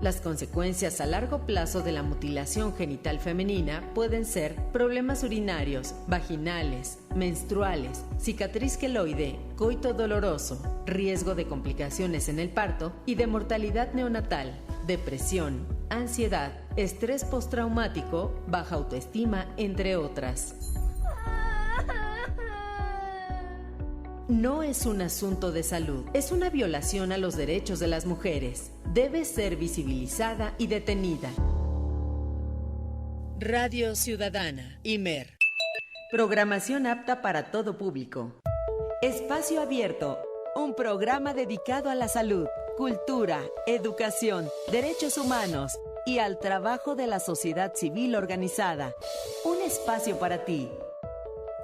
Las consecuencias a largo plazo de la mutilación genital femenina pueden ser problemas urinarios, vaginales, menstruales, cicatriz queloide, coito doloroso, riesgo de complicaciones en el parto y de mortalidad neonatal, depresión, ansiedad, estrés postraumático, baja autoestima, entre otras. No es un asunto de salud, es una violación a los derechos de las mujeres. Debe ser visibilizada y detenida. Radio Ciudadana, IMER. Programación apta para todo público. Espacio Abierto, un programa dedicado a la salud, cultura, educación, derechos humanos y al trabajo de la sociedad civil organizada. Un espacio para ti.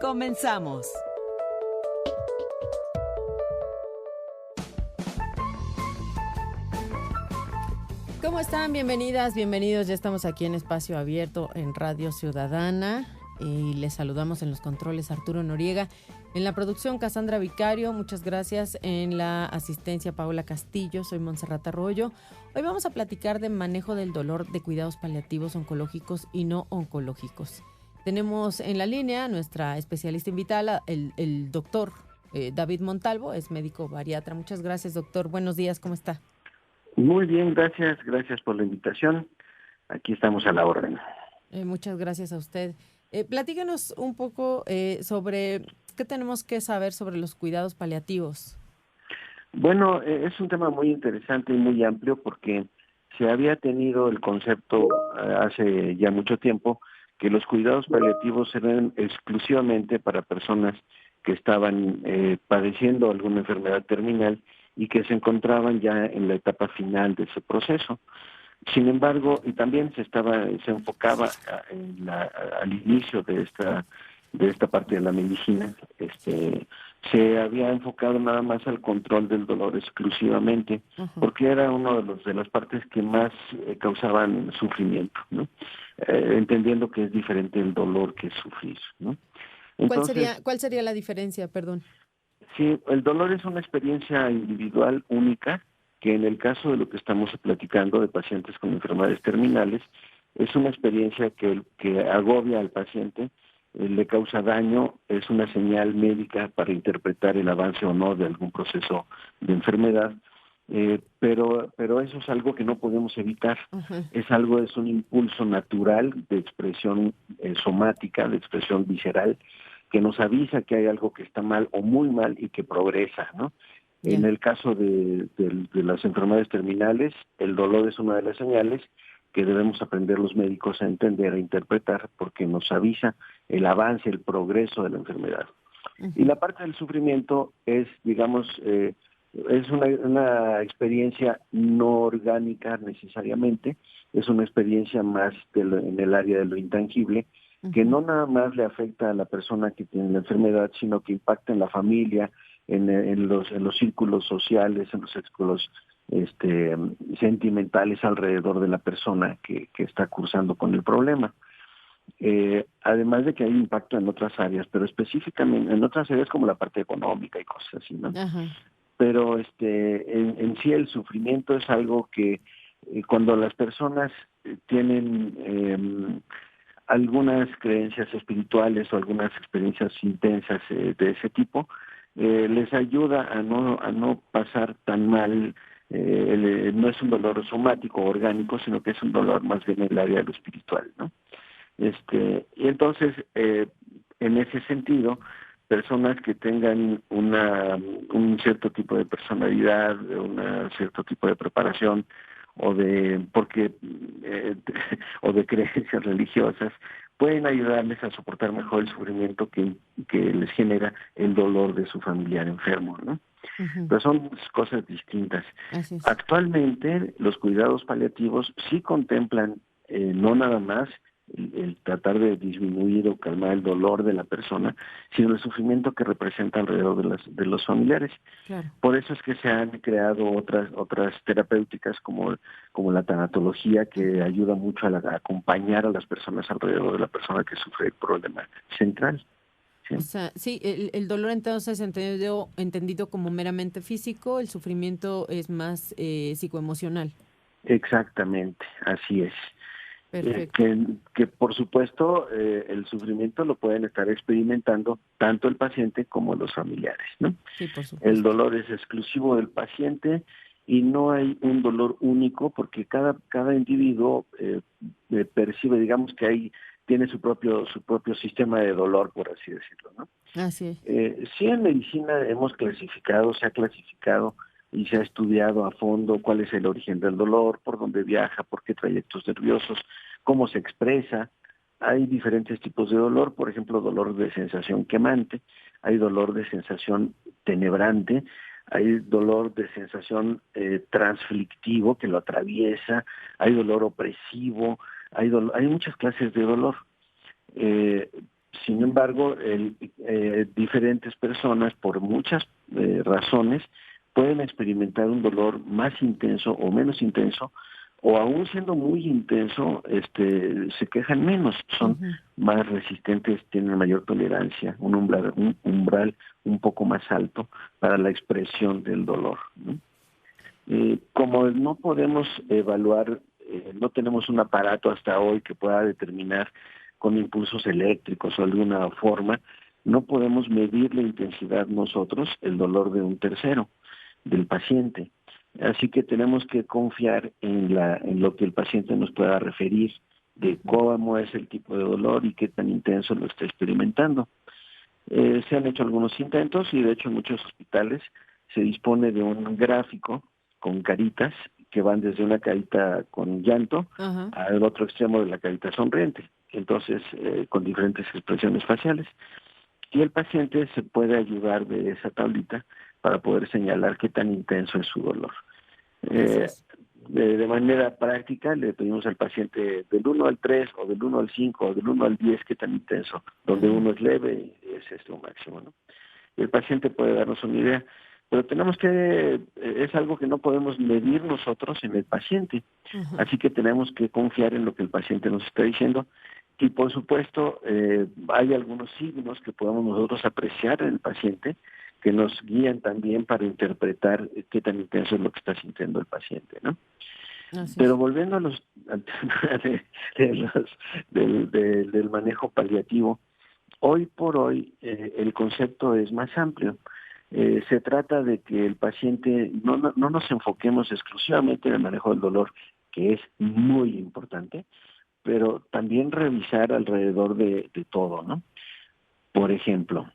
Comenzamos. ¿Cómo están? Bienvenidas, bienvenidos. Ya estamos aquí en Espacio Abierto en Radio Ciudadana y les saludamos en los controles Arturo Noriega, en la producción Cassandra Vicario, muchas gracias, en la asistencia Paola Castillo, soy Montserrat Arroyo. Hoy vamos a platicar de manejo del dolor de cuidados paliativos oncológicos y no oncológicos. Tenemos en la línea a nuestra especialista invitada, el doctor David Montalvo, es médico bariatra. Muchas gracias, doctor. Buenos días, ¿cómo está? Muy bien, gracias por la invitación. Aquí estamos a la orden. Muchas gracias a usted. Platícanos un poco sobre qué tenemos que saber sobre los cuidados paliativos. Bueno, es un tema muy interesante y muy amplio porque se había tenido el concepto hace ya mucho tiempo que los cuidados paliativos eran exclusivamente para personas que estaban padeciendo alguna enfermedad terminal y que se encontraban ya en la etapa final de ese proceso. Sin embargo, y también se enfocaba al inicio de esta parte de la medicina, se había enfocado nada más al control del dolor exclusivamente, porque era una de las partes que más causaban sufrimiento, ¿no? Entendiendo que es diferente el dolor que sufrir, ¿no? Entonces, ¿Cuál sería la diferencia, perdón? Sí, el dolor es una experiencia individual única, que en el caso de lo que estamos platicando de pacientes con enfermedades terminales, es una experiencia que agobia al paciente, le causa daño, es una señal médica para interpretar el avance o no de algún proceso de enfermedad, pero eso es algo que no podemos evitar. Es un impulso natural de expresión somática, de expresión visceral, que nos avisa que hay algo que está mal o muy mal y que progresa, ¿no? En el caso de las enfermedades terminales, el dolor es una de las señales que debemos aprender los médicos a entender, a interpretar, porque nos avisa el avance, el progreso de la enfermedad. Y la parte del sufrimiento es, digamos, es una experiencia no orgánica necesariamente, es una experiencia más en el área de lo intangible, que no nada más le afecta a la persona que tiene la enfermedad, sino que impacta en la familia, en los círculos sociales, en los círculos sentimentales alrededor de la persona que está cursando con el problema. Además de que hay impacto en otras áreas, pero específicamente en otras áreas como la parte económica y cosas así, ¿no? Pero en sí el sufrimiento es algo que cuando las personas tienen algunas creencias espirituales o algunas experiencias intensas de ese tipo, les ayuda a no pasar tan mal. No es un dolor somático o orgánico, sino que es un dolor más bien en el área de lo espiritual, ¿no? Y entonces, en ese sentido, personas que tengan un cierto tipo de personalidad, un cierto tipo de preparación, o de creencias religiosas, pueden ayudarles a soportar mejor el sufrimiento que les genera el dolor de su familiar enfermo, ¿no? Pero son cosas distintas. Actualmente los cuidados paliativos sí contemplan no nada más el tratar de disminuir o calmar el dolor de la persona, sino el sufrimiento que representa alrededor de los familiares. Claro. Por eso es que se han creado otras terapéuticas como la tanatología, que ayuda mucho a acompañar a las personas alrededor de la persona que sufre el problema central. ¿Sí? O sea, sí, el dolor entonces entendido como meramente físico, el sufrimiento es más psicoemocional. Exactamente, así es. Perfecto. Que por supuesto el sufrimiento lo pueden estar experimentando tanto el paciente como los familiares, ¿no? Sí, por El supuesto. dolor es exclusivo del paciente y no hay un dolor único porque cada individuo percibe, digamos que tiene su propio sistema de dolor, por así decirlo, ¿no? Así es. Sí, en medicina se ha clasificado y se ha estudiado a fondo cuál es el origen del dolor, por dónde viaja, por qué trayectos nerviosos, cómo se expresa. Hay diferentes tipos de dolor, por ejemplo, dolor de sensación quemante, hay dolor de sensación tenebrante, hay dolor de sensación transflictivo que lo atraviesa, hay dolor opresivo, hay muchas clases de dolor. Eh, Sin embargo, diferentes personas, por muchas razones, pueden experimentar un dolor más intenso o menos intenso, o aún siendo muy intenso, se quejan menos, son Ujú. más resistentes, tienen mayor tolerancia, un umbral un poco más alto para la expresión del dolor, ¿no? Como no podemos evaluar, no tenemos un aparato hasta hoy que pueda determinar con impulsos eléctricos o alguna forma, no podemos medir la intensidad nosotros, el dolor de un tercero, del paciente. Así que tenemos que confiar en lo que el paciente nos pueda referir de cómo es el tipo de dolor y qué tan intenso lo está experimentando. Se han hecho algunos intentos y de hecho en muchos hospitales se dispone de un gráfico con caritas que van desde una carita con llanto Ajá. al otro extremo de la carita sonriente, entonces con diferentes expresiones faciales. Y el paciente se puede ayudar de esa tablita para poder señalar qué tan intenso es su dolor. Así Eh, es. de manera práctica le pedimos al paciente del 1 al 3 o del 1 al 5 o del 1 al 10 qué tan intenso, donde Ajá. uno es leve y es un máximo, ¿no? El paciente puede darnos una idea, pero es algo que no podemos medir nosotros en el paciente, Ajá. así que tenemos que confiar en lo que el paciente nos está diciendo y por supuesto hay algunos signos que podemos nosotros apreciar en el paciente que nos guían también para interpretar qué tan intenso es lo que está sintiendo el paciente, ¿no? Así Pero es. volviendo a del manejo paliativo, hoy por hoy el concepto es más amplio. Se trata de que el paciente no nos enfoquemos exclusivamente en el manejo del dolor, que es muy importante, pero también revisar alrededor de todo, ¿no? Por ejemplo,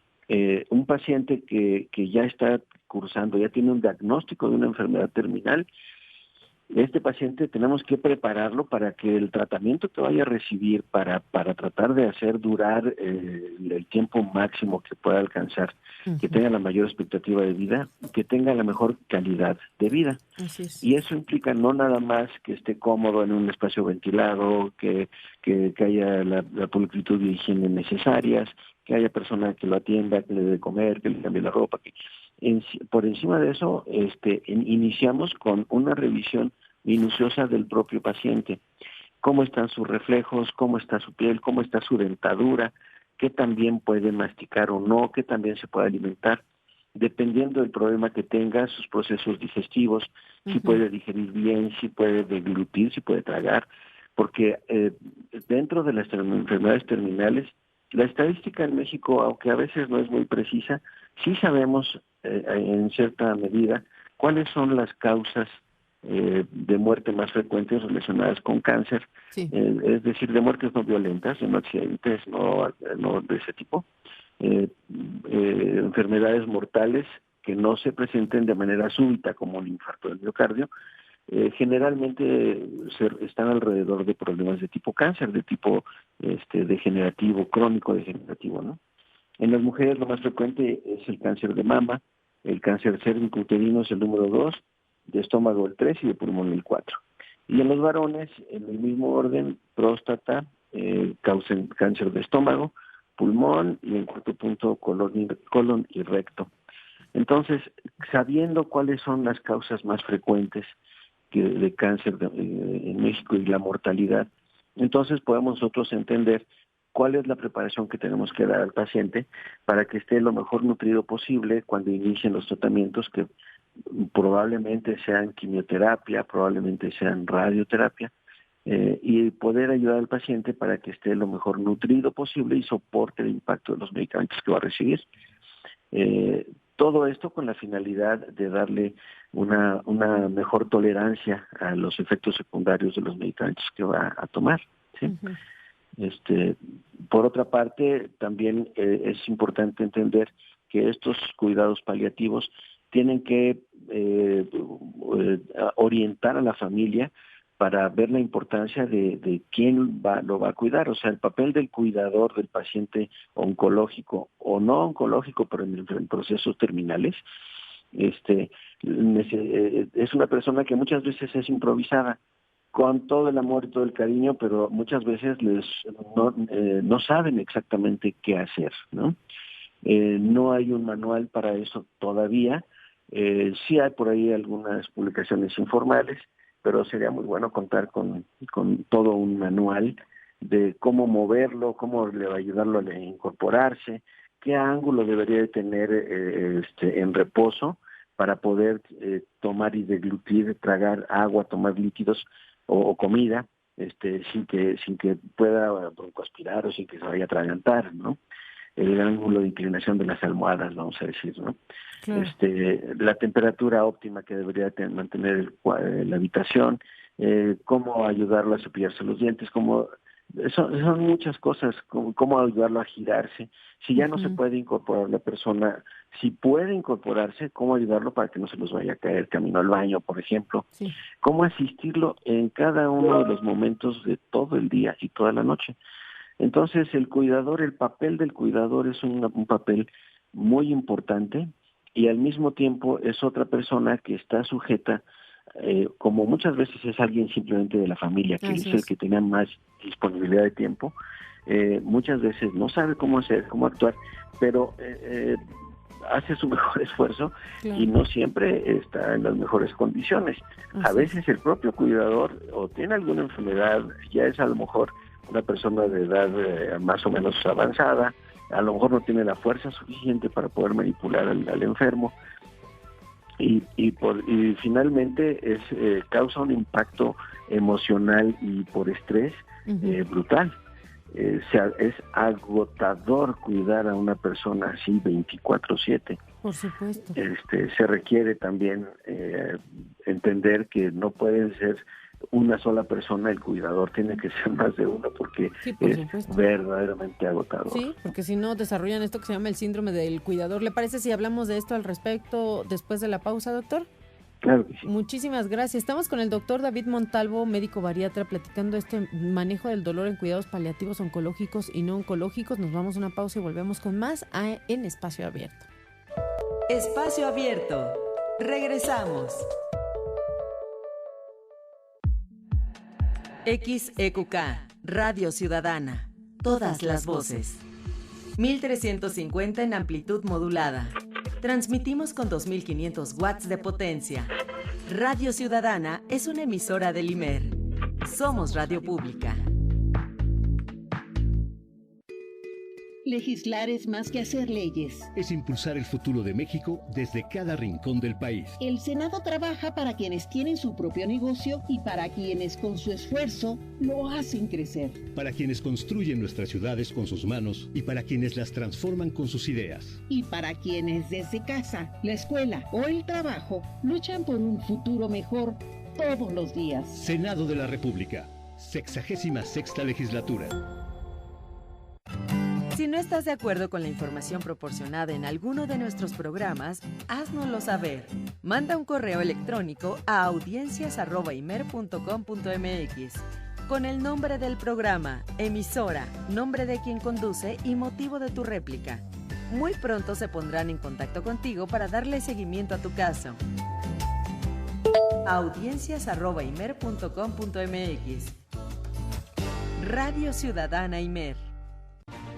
un paciente que ya está cursando, ya tiene un diagnóstico de una enfermedad terminal, este paciente tenemos que prepararlo para que el tratamiento que vaya a recibir para tratar de hacer durar el tiempo máximo que pueda alcanzar, que Ujú. tenga la mayor expectativa de vida, que tenga la mejor calidad de vida. Así es. Y eso implica no nada más que esté cómodo en un espacio ventilado, que haya la pulcritud y higiene necesarias, que haya persona que lo atienda, que le dé de comer, que le cambie la ropa. Por encima de eso, iniciamos con una revisión minuciosa del propio paciente. Cómo están sus reflejos, cómo está su piel, cómo está su dentadura, qué también puede masticar o no, qué también se puede alimentar dependiendo del problema que tenga, sus procesos digestivos, si Ujú. puede digerir bien, si puede deglutir, si puede tragar, porque dentro de las enfermedades terminales, la estadística en México, aunque a veces no es muy precisa, sí sabemos en cierta medida cuáles son las causas de muerte más frecuentes relacionadas con cáncer, Sí. es decir, de muertes no violentas, de no accidentes, no de ese tipo, eh, enfermedades mortales que no se presenten de manera súbita como el infarto del miocardio, generalmente están alrededor de problemas de tipo cáncer, de tipo degenerativo, crónico degenerativo, ¿no? En las mujeres lo más frecuente es el cáncer de mama, el cáncer cérvico-uterino es el número 2, de estómago el 3 y de pulmón el 4. Y en los varones, en el mismo orden, próstata, causan cáncer de estómago, pulmón y en cuarto punto colon y recto. Entonces, sabiendo cuáles son las causas más frecuentes de cáncer en México y la mortalidad, entonces podemos nosotros entender cuál es la preparación que tenemos que dar al paciente para que esté lo mejor nutrido posible cuando inicien los tratamientos probablemente sean quimioterapia, probablemente sean radioterapia, y poder ayudar al paciente para que esté lo mejor nutrido posible y soporte el impacto de los medicamentos que va a recibir. Todo esto con la finalidad de darle una mejor tolerancia a los efectos secundarios de los medicamentos que va a tomar, ¿sí? Uh-huh. Por otra parte, también es importante entender que estos cuidados paliativos tienen que orientar a la familia para ver la importancia de quién lo va a cuidar. O sea, el papel del cuidador del paciente oncológico o no oncológico, pero en procesos terminales, es una persona que muchas veces es improvisada, con todo el amor y todo el cariño, pero muchas veces no saben exactamente qué hacer, ¿no? No hay un manual para eso todavía. Sí hay por ahí algunas publicaciones informales, pero sería muy bueno contar con todo un manual de cómo moverlo, cómo le va a ayudarlo a incorporarse, qué ángulo debería de tener en reposo para poder tomar y deglutir, tragar agua, tomar líquidos o comida, sin que pueda broncoaspirar o sin que se vaya a atragantar, ¿no? El ángulo de inclinación de las almohadas, vamos a decir, ¿no? Claro. La temperatura óptima que debería mantener la habitación, cómo ayudarlo a cepillarse los dientes, son muchas cosas, cómo ayudarlo a girarse. Si ya no se puede incorporar la persona, si puede incorporarse, cómo ayudarlo para que no se los vaya a caer camino al baño, por ejemplo. Sí. Cómo asistirlo en cada uno de los momentos de todo el día y toda la noche. Entonces, el papel del cuidador es un papel muy importante y al mismo tiempo es otra persona que está sujeta, como muchas veces es alguien simplemente de la familia, que es el que tenga más disponibilidad de tiempo, muchas veces no sabe cómo hacer, cómo actuar, pero hace su mejor esfuerzo y no siempre está en las mejores condiciones. A veces el propio cuidador o tiene alguna enfermedad, ya es a lo mejor una persona de edad más o menos avanzada, a lo mejor no tiene la fuerza suficiente para poder manipular al enfermo y finalmente causa un impacto emocional y por estrés brutal. Es agotador cuidar a una persona así 24/7. Por supuesto. Se requiere también entender que no pueden ser una sola persona el cuidador, tiene que ser más de uno porque es verdaderamente agotador. Sí, porque si no desarrollan esto que se llama el síndrome del cuidador. ¿Le parece si hablamos de esto al respecto después de la pausa, doctor? Claro que sí. Muchísimas gracias. Estamos con el doctor David Montalvo, médico bariatra, platicando manejo del dolor en cuidados paliativos oncológicos y no oncológicos. Nos vamos a una pausa y volvemos con más en Espacio Abierto. Espacio Abierto. Regresamos. XEQK, Radio Ciudadana. Todas las voces. 1350 en amplitud modulada. Transmitimos con 2500 watts de potencia. Radio Ciudadana es una emisora del IMER. Somos radio pública. Legislar es más que hacer leyes. Es impulsar el futuro de México desde cada rincón del país. El Senado trabaja para quienes tienen su propio negocio y para quienes con su esfuerzo lo hacen crecer. Para quienes construyen nuestras ciudades con sus manos y para quienes las transforman con sus ideas. Y para quienes desde casa, la escuela o el trabajo luchan por un futuro mejor todos los días. Senado de la República, 66ª legislatura. Si no estás de acuerdo con la información proporcionada en alguno de nuestros programas, háznoslo saber. Manda un correo electrónico a audiencias@imer.com.mx con el nombre del programa, emisora, nombre de quien conduce y motivo de tu réplica. Muy pronto se pondrán en contacto contigo para darle seguimiento a tu caso. audiencias@imer.com.mx. Radio Ciudadana IMER.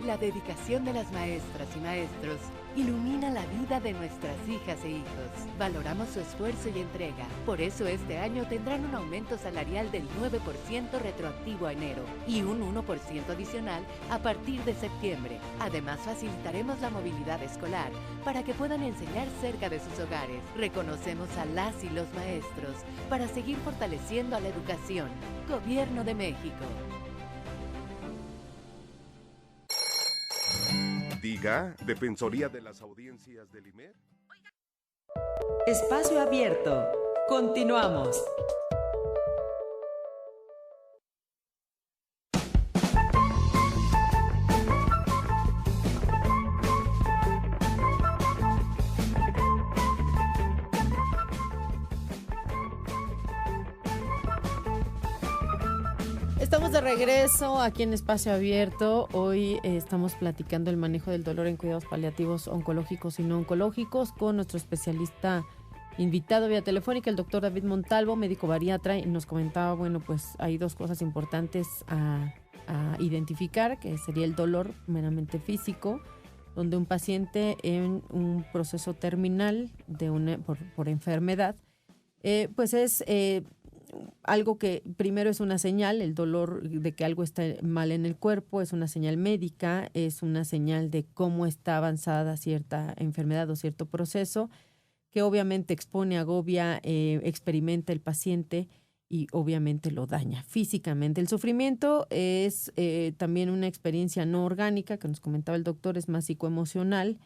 La dedicación de las maestras y maestros ilumina la vida de nuestras hijas e hijos. Valoramos su esfuerzo y entrega. Por eso este año tendrán un aumento salarial del 9% retroactivo a enero y un 1% adicional a partir de septiembre. Además, facilitaremos la movilidad escolar para que puedan enseñar cerca de sus hogares. Reconocemos a las y los maestros para seguir fortaleciendo a la educación. Gobierno de México. Diga, Defensoría de las Audiencias del IMER. Espacio Abierto. Continuamos. Estamos de regreso aquí en Espacio Abierto. Hoy estamos platicando el manejo del dolor en cuidados paliativos oncológicos y no oncológicos con nuestro especialista invitado vía telefónica, el doctor David Montalvo, médico bariatra, y nos comentaba, bueno, pues hay dos cosas importantes a identificar, que sería el dolor meramente físico, donde un paciente en un proceso terminal de por enfermedad, pues es algo que primero es una señal, el dolor de que algo está mal en el cuerpo, es una señal médica, es una señal de cómo está avanzada cierta enfermedad o cierto proceso, que obviamente expone, agobia, experimenta el paciente y obviamente lo daña físicamente. El sufrimiento es también una experiencia no orgánica, que nos comentaba el doctor, es más psicoemocional,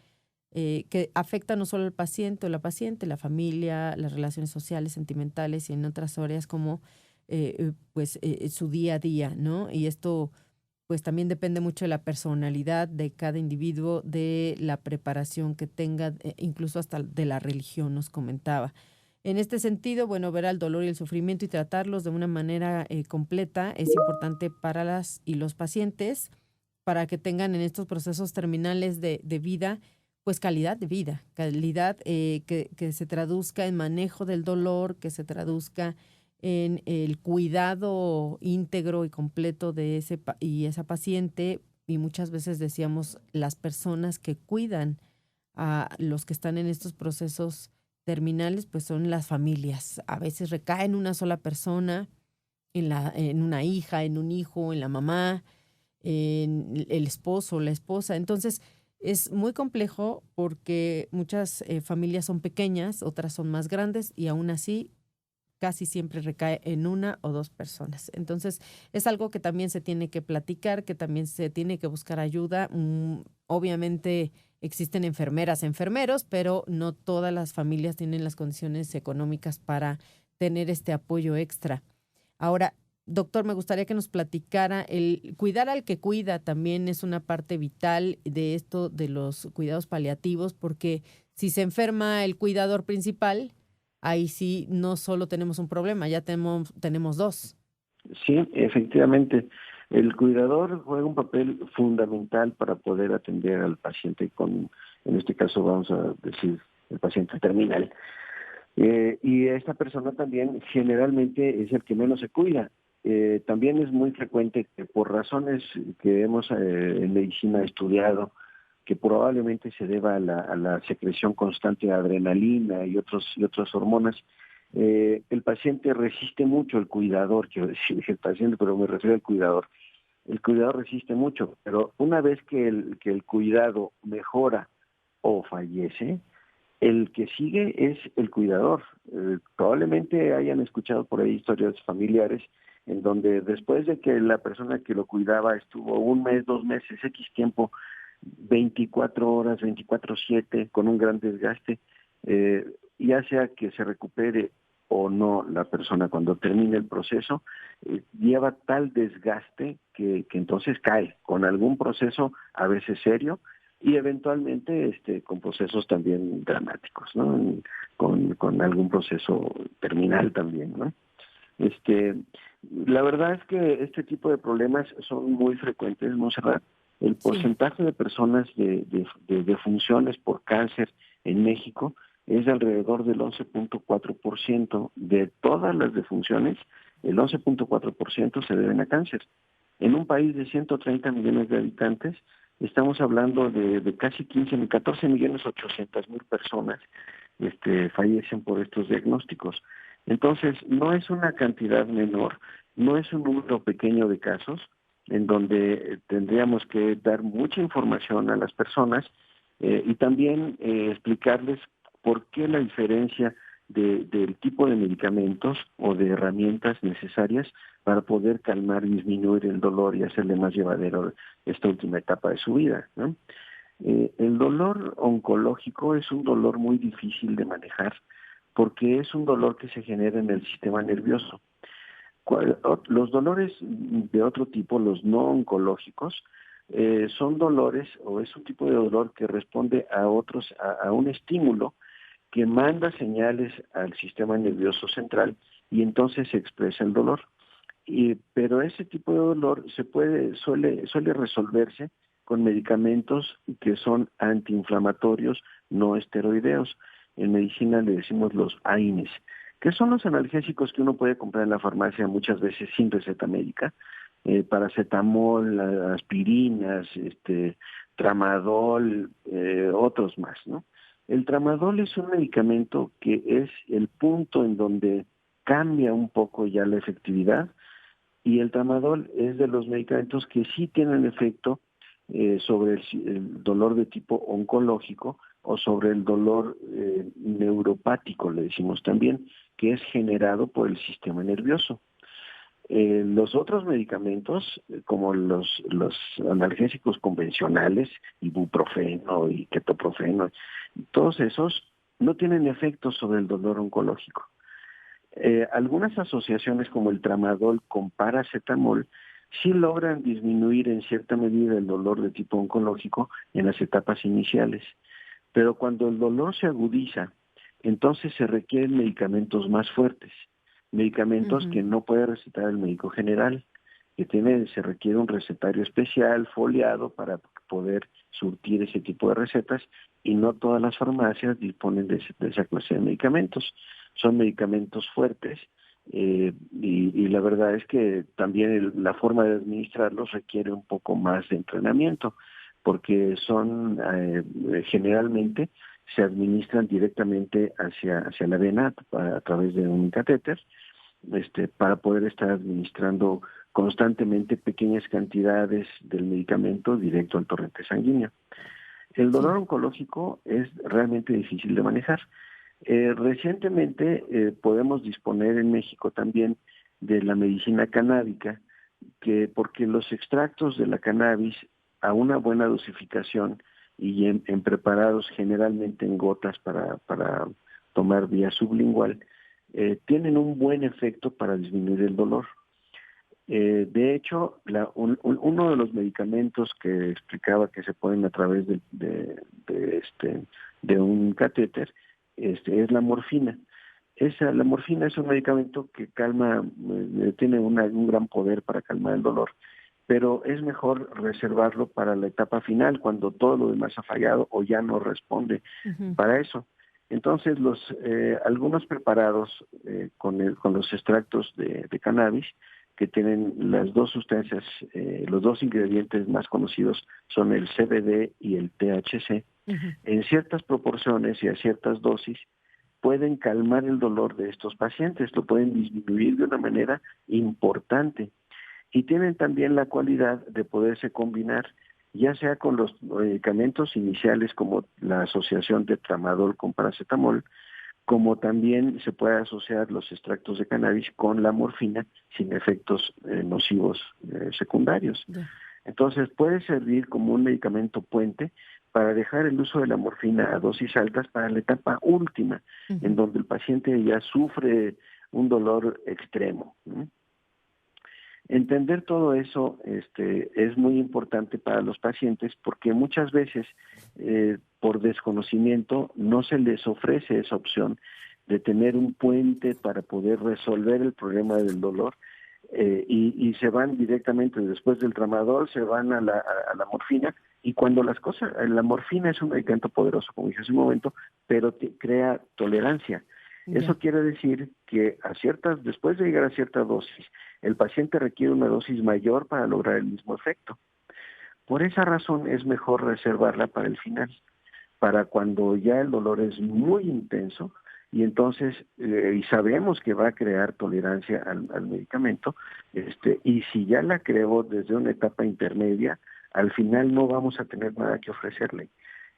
que afecta no solo al paciente o la paciente, la familia, las relaciones sociales, sentimentales y en otras áreas como su día a día, ¿no? Y esto pues también depende mucho de la personalidad de cada individuo, de la preparación que tenga, incluso hasta de la religión, nos comentaba. En este sentido, bueno, ver al dolor y el sufrimiento y tratarlos de una manera completa es importante para las y los pacientes, para que tengan en estos procesos terminales de vida, pues calidad de vida, calidad que se traduzca en manejo del dolor, que se traduzca en el cuidado íntegro y completo de esa paciente. Y muchas veces decíamos, las personas que cuidan a los que están en estos procesos terminales, pues son las familias. A veces recae en una sola persona, en una hija, en un hijo, en la mamá, en el esposo, la esposa. Entonces, es muy complejo porque muchas familias son pequeñas, otras son más grandes y aún así casi siempre recae en una o dos personas. Entonces, es algo que también se tiene que platicar, que también se tiene que buscar ayuda. Obviamente existen enfermeras, enfermeros, pero no todas las familias tienen las condiciones económicas para tener este apoyo extra. Ahora, doctor, me gustaría que nos platicara, el cuidar al que cuida también es una parte vital de esto de los cuidados paliativos, porque si se enferma el cuidador principal, ahí sí no solo tenemos un problema, ya tenemos dos. Sí, efectivamente. El cuidador juega un papel fundamental para poder atender al paciente en este caso vamos a decir, el paciente terminal. Y esta persona también generalmente es el que menos se cuida. También es muy frecuente que por razones que hemos en medicina estudiado, que probablemente se deba a la secreción constante de adrenalina y otras hormonas, el paciente resiste mucho, el cuidador, quiero decir el paciente, pero me refiero al cuidador. El cuidador resiste mucho, pero una vez que el cuidado mejora o fallece, el que sigue es el cuidador. Probablemente hayan escuchado por ahí historias familiares en donde después de que la persona que lo cuidaba estuvo 1 mes, 2 meses, X tiempo, 24 horas, 24/7, con un gran desgaste, ya sea que se recupere o no la persona cuando termine el proceso, lleva tal desgaste que entonces cae con algún proceso a veces serio y eventualmente con procesos también dramáticos, ¿no? Con algún proceso terminal también, ¿no? La verdad es que este tipo de problemas son muy frecuentes, Monserrat. El porcentaje de personas de defunciones por cáncer en México es de alrededor del 11.4%. De todas las defunciones, el 11.4% se deben a cáncer. En un país de 130 millones de habitantes, estamos hablando de casi 14.800.000 personas fallecen por estos diagnósticos. Entonces, no es una cantidad menor, no es un número pequeño de casos en donde tendríamos que dar mucha información a las personas y también explicarles por qué la diferencia del tipo de medicamentos o de herramientas necesarias para poder calmar y disminuir el dolor y hacerle más llevadero esta última etapa de su vida, ¿no? El dolor oncológico es un dolor muy difícil de manejar porque es un dolor que se genera en el sistema nervioso. Los dolores de otro tipo, los no oncológicos, son dolores o es un tipo de dolor que responde a un estímulo que manda señales al sistema nervioso central y entonces se expresa el dolor. Pero ese tipo de dolor suele resolverse con medicamentos que son antiinflamatorios no esteroideos. En medicina le decimos los AINES, que son los analgésicos que uno puede comprar en la farmacia muchas veces sin receta médica, paracetamol, aspirinas, tramadol, otros más, ¿no? El tramadol es un medicamento que es el punto en donde cambia un poco ya la efectividad, y el tramadol es de los medicamentos que sí tienen efecto sobre el dolor de tipo oncológico o sobre el dolor neuropático, le decimos también, que es generado por el sistema nervioso. Los otros medicamentos, como los analgésicos convencionales, ibuprofeno y ketoprofeno, todos esos no tienen efecto sobre el dolor oncológico. Algunas asociaciones como el tramadol con paracetamol sí logran disminuir en cierta medida el dolor de tipo oncológico en las etapas iniciales, pero cuando el dolor se agudiza, entonces se requieren medicamentos más fuertes, medicamentos que no puede recetar el médico general, se requiere un recetario especial, foliado, para poder surtir ese tipo de recetas, y no todas las farmacias disponen de esa clase de medicamentos. Son medicamentos fuertes, y la verdad es que también la forma de administrarlos requiere un poco más de entrenamiento, porque generalmente se administran directamente hacia la vena a través de un catéter, para poder estar administrando constantemente pequeñas cantidades del medicamento directo al torrente sanguíneo. El dolor oncológico es realmente difícil de manejar. Recientemente podemos disponer en México también de la medicina canábica, porque los extractos de la cannabis a una buena dosificación y en preparados generalmente en gotas para tomar vía sublingual, tienen un buen efecto para disminuir el dolor. De hecho, uno de los medicamentos que explicaba que se ponen a través de un catéter es la morfina. La morfina es un medicamento que calma, tiene un gran poder para calmar el dolor, pero es mejor reservarlo para la etapa final, cuando todo lo demás ha fallado o ya no responde para eso. Entonces, algunos preparados con los extractos de cannabis, que tienen las dos sustancias, los dos ingredientes más conocidos son el CBD y el THC, en ciertas proporciones y a ciertas dosis pueden calmar el dolor de estos pacientes, lo pueden disminuir de una manera importante, y tienen también la cualidad de poderse combinar, ya sea con los medicamentos iniciales como la asociación de tramadol con paracetamol, como también se puede asociar los extractos de cannabis con la morfina sin efectos nocivos secundarios. Entonces puede servir como un medicamento puente para dejar el uso de la morfina a dosis altas para la etapa última, en donde el paciente ya sufre un dolor extremo. Entender todo eso es muy importante para los pacientes, porque muchas veces por desconocimiento no se les ofrece esa opción de tener un puente para poder resolver el problema del dolor, y se van directamente después del tramadol, se van a la morfina, y cuando la morfina es un medicamento poderoso, como dije hace un momento, pero crea tolerancia. Eso quiere decir que después de llegar a cierta dosis, el paciente requiere una dosis mayor para lograr el mismo efecto. Por esa razón es mejor reservarla para el final, para cuando ya el dolor es muy intenso y entonces, y sabemos que va a crear tolerancia al medicamento, y si ya la creó desde una etapa intermedia, al final no vamos a tener nada que ofrecerle.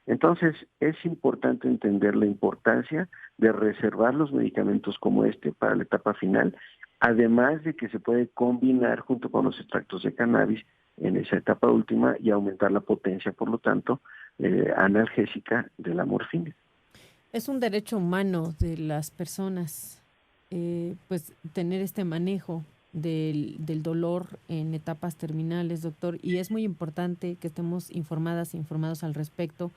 Entonces, es importante entender la importancia de reservar los medicamentos como para la etapa final, además de que se puede combinar junto con los extractos de cannabis en esa etapa última y aumentar la potencia, por lo tanto, analgésica de la morfina. Es un derecho humano de las personas, pues tener este manejo del dolor en etapas terminales, doctor, y es muy importante que estemos informadas e informados al respecto,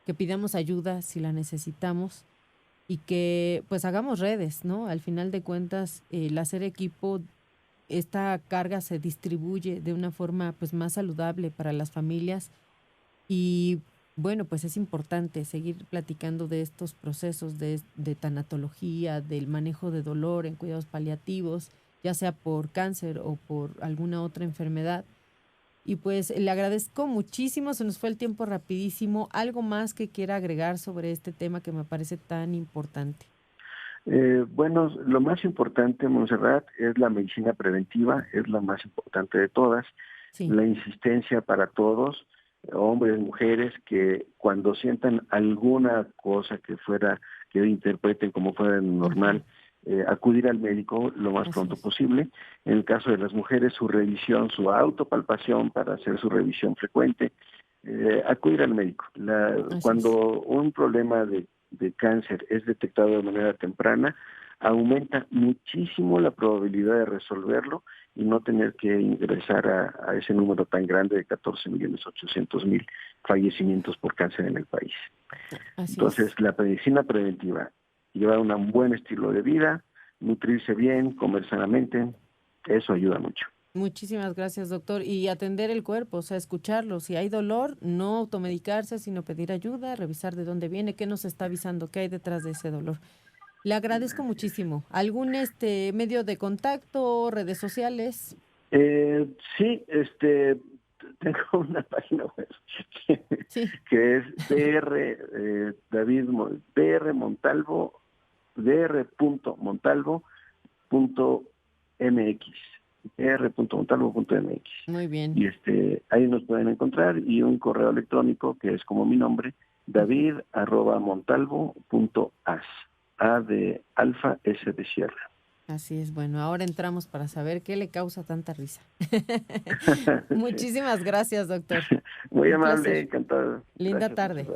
que pidamos ayuda si la necesitamos y que pues hagamos redes, ¿no? Al final de cuentas, el hacer equipo, esta carga se distribuye de una forma pues más saludable para las familias y bueno, pues es importante seguir platicando de estos procesos de tanatología, del manejo de dolor en cuidados paliativos, ya sea por cáncer o por alguna otra enfermedad. Y pues le agradezco muchísimo, se nos fue el tiempo rapidísimo. ¿Algo más que quiera agregar sobre este tema que me parece tan importante? Bueno, lo más importante, Montserrat, es la medicina preventiva, es la más importante de todas. Sí. La insistencia para todos, hombres, mujeres, que cuando sientan alguna cosa que interpreten como fuera normal, acudir al médico lo más pronto posible. En el caso de las mujeres, su revisión, su autopalpación para hacer su revisión frecuente, acudir al médico. Cuando un problema de cáncer es detectado de manera temprana, aumenta muchísimo la probabilidad de resolverlo y no tener que ingresar a ese número tan grande de 14.800.000 fallecimientos por cáncer en el país. Entonces, la medicina preventiva, llevar un buen estilo de vida, nutrirse bien, comer sanamente, eso ayuda mucho. Muchísimas gracias, doctor. Y atender el cuerpo, o sea, escucharlo. Si hay dolor, no automedicarse, sino pedir ayuda, revisar de dónde viene, qué nos está avisando, qué hay detrás de ese dolor. Le agradezco muchísimo. ¿Algún medio de contacto, redes sociales? Sí, tengo una página web que es dr.montalvo.mx. dr.montalvo.mx. Muy bien. Y ahí nos pueden encontrar, y un correo electrónico que es como mi nombre, david@montalvo.as. A de alfa, S de sierra. Así es, bueno, ahora entramos para saber qué le causa tanta risa. Muchísimas gracias, doctor. Muy amable, encantado. Linda tarde.